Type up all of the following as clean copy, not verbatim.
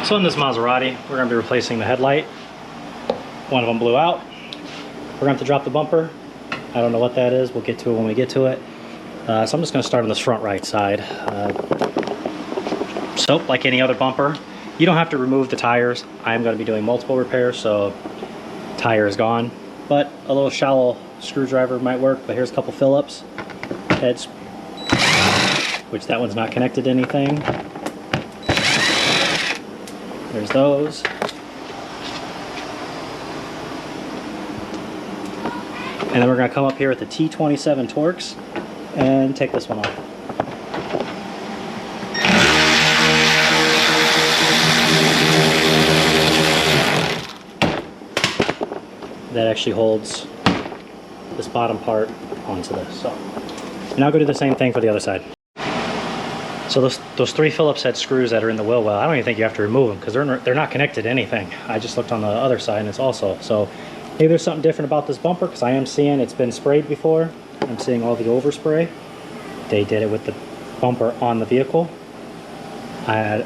So in this Maserati, we're going to be replacing the headlight. One of them blew out. We're going to have to drop the bumper. I don't know what that is. We'll get to it when we get to it. So I'm just going to start on this front right side. So like any other bumper, you don't have to remove the tires. I'm going to be doing multiple repairs, so tire is gone. But a little shallow screwdriver might work. But here's a couple Phillips heads, which that one's not connected to anything. There's those. And then we're going to come up here with the T27 Torx and take this one off. That actually holds this bottom part onto this. So now go do the same thing for the other side. So those three Phillips head screws that are in the wheel well, I don't even think you have to remove them because they're not connected to anything. I just looked on the other side and it's also. So maybe there's something different about this bumper because I am seeing it's been sprayed before. I'm seeing all the overspray. They did it with the bumper on the vehicle. That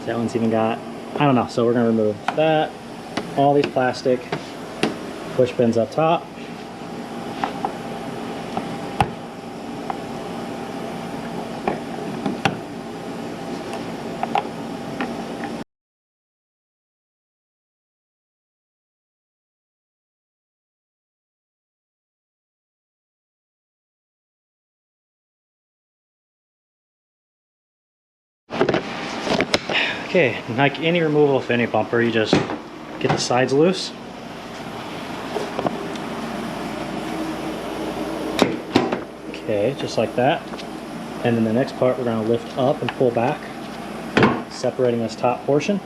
one's even got, I don't know. So we're gonna remove that, all these plastic push pins up top. Okay, like any removal of any bumper, you just get the sides loose. Okay, just like that. And then the next part we're going to lift up and pull back, separating this top portion.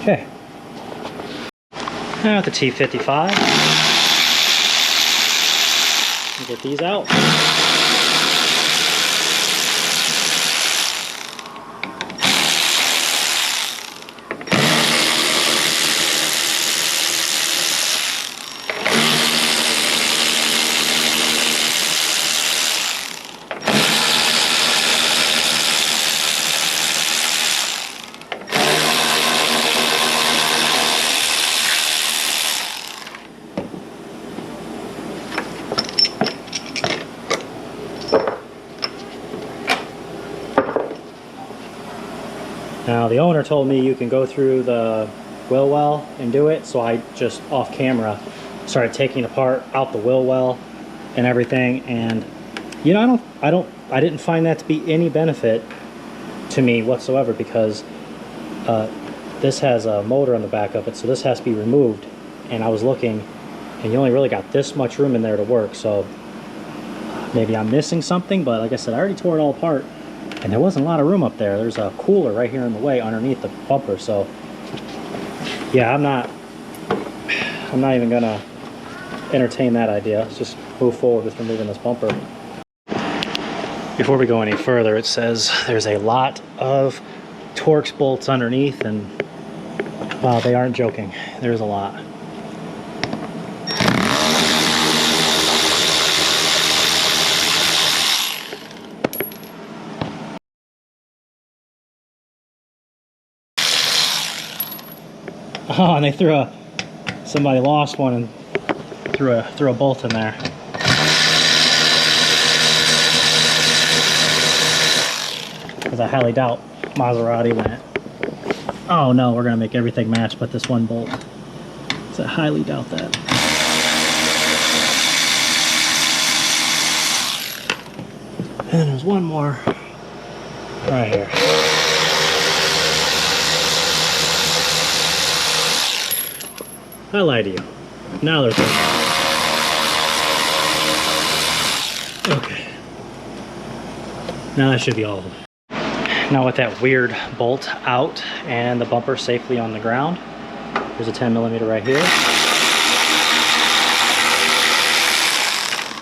Okay. Now with the T55, get these out. Now the owner told me you can go through the wheel well and do it, so I just off camera started taking apart out the wheel well and everything, and you know I didn't find that to be any benefit to me whatsoever because this has a motor on the back of it, so this has to be removed, and I was looking and you only really got this much room in there to work, so maybe I'm missing something, but like I said, I already tore it all apart. And there wasn't a lot of room up there. There's a cooler right here in the way underneath the bumper. So yeah, I'm not even gonna entertain that idea. Let's just move forward with removing this bumper. Before we go any further, it says there's a lot of Torx bolts underneath, and wow, they aren't joking. There's a lot. Oh, and they somebody lost one and threw a bolt in there. Because I highly doubt Maserati went, oh no, we're gonna make everything match but this one bolt. So I highly doubt that. And there's one more right here. I lied to you. Now there's one. Okay. Now that should be all of them. Now with that weird bolt out and the bumper safely on the ground, there's a 10mm right here.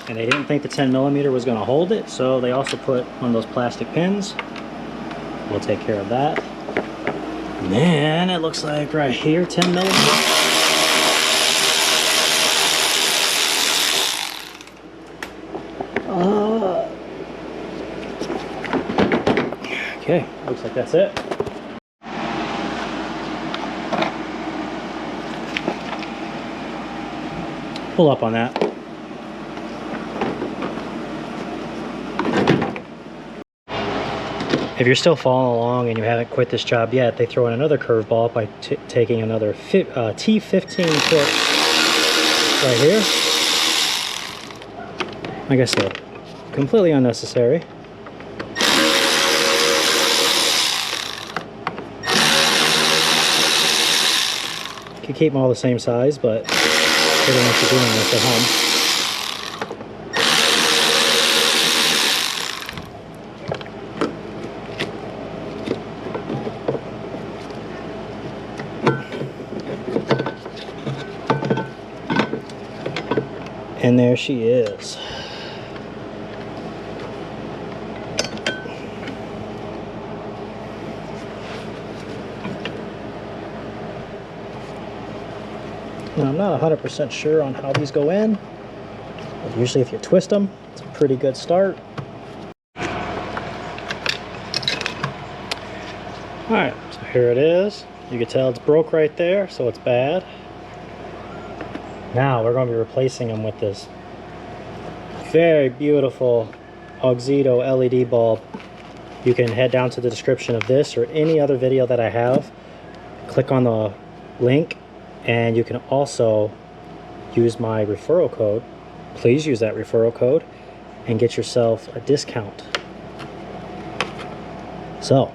And they didn't think the 10mm was going to hold it, so they also put one of those plastic pins. We'll take care of that. And then it looks like right here, 10mm. looks like that's it. Pull up on that. If you're still following along and you haven't quit this job yet, they throw in another curveball by taking another T15 torque right here. Like I said, completely unnecessary. You can keep them all the same size, but they don't want you doing this at home. And there she is. Now I'm not 100% sure on how these go in, but usually if you twist them, it's a pretty good start. Alright, so here it is. You can tell it's broke right there, so it's bad. Now we're going to be replacing them with this very beautiful Auxito LED bulb. You can head down to the description of this or any other video that I have. Click on the link, and you can also use my referral code. Please use that referral code and get yourself a discount. So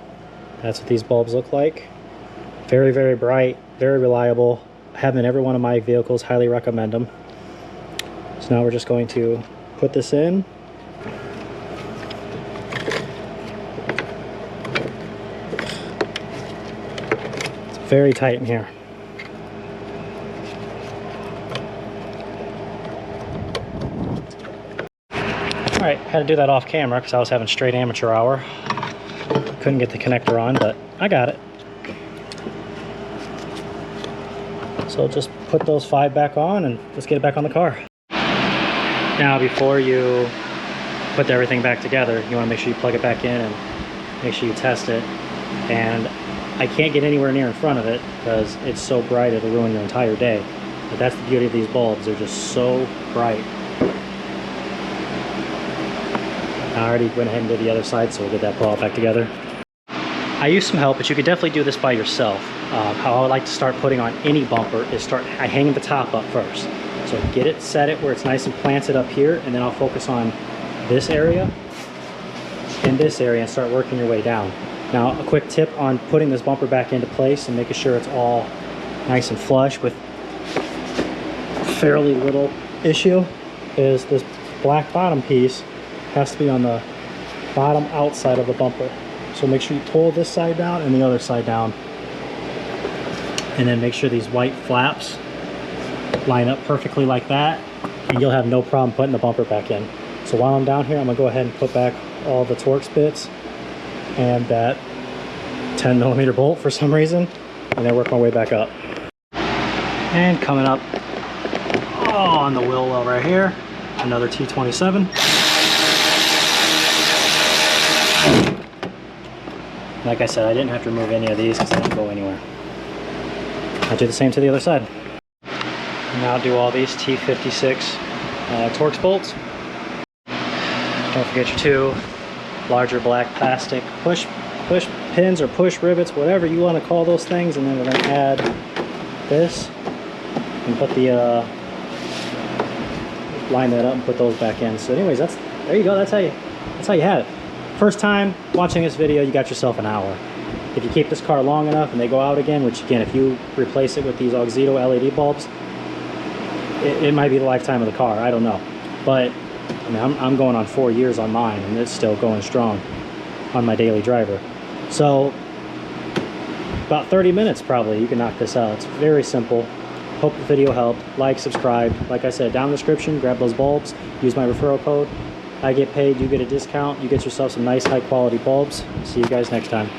that's what these bulbs look like. Very, very bright, very reliable. I have them in every one of my vehicles, highly recommend them. So now we're just going to put this in. It's very tight in here. Alright, had to do that off camera because I was having straight amateur hour. Couldn't get the connector on, but I got it. So just put those 5 back on and let's get it back on the car. Now before you put everything back together, you want to make sure you plug it back in and make sure you test it. And I can't get anywhere near in front of it because it's so bright it'll ruin your entire day. But that's the beauty of these bulbs, they're just so bright. I already went ahead and did the other side, so we'll get that pull back together. I use some help, but you could definitely do this by yourself. How I would like to start putting on any bumper is I hang the top up first. So get it, set it where it's nice and planted up here, and then I'll focus on this area and this area and start working your way down. Now a quick tip on putting this bumper back into place and making sure it's all nice and flush with fairly little issue is this black bottom piece has to be on the bottom outside of the bumper. So make sure you pull this side down and the other side down. And then make sure these white flaps line up perfectly like that, and you'll have no problem putting the bumper back in. So while I'm down here, I'm gonna go ahead and put back all the Torx bits and that 10mm bolt for some reason, and then work my way back up. And coming up on the wheel well right here, another T27. Like I said, I didn't have to remove any of these because they didn't go anywhere. I'll do the same to the other side. Now do all these T56 Torx bolts. Don't forget your 2 larger black plastic push pins or push rivets, whatever you want to call those things, and then we're going to add this and put the line that up and put those back in. So anyways, there you go. That's how you have it. First time watching this video, you got yourself an hour. If you keep this car long enough and they go out again, which again, if you replace it with these Auxito LED bulbs, it might be the lifetime of the car. I don't know. But I mean, I'm going on 4 years on mine, and it's still going strong on my daily driver. So about 30 minutes probably, you can knock this out. It's very simple. Hope the video helped. Like, subscribe. Like I said, down in the description, grab those bulbs. Use my referral code. I get paid, you get a discount. You get yourself some nice high quality bulbs. See you guys next time.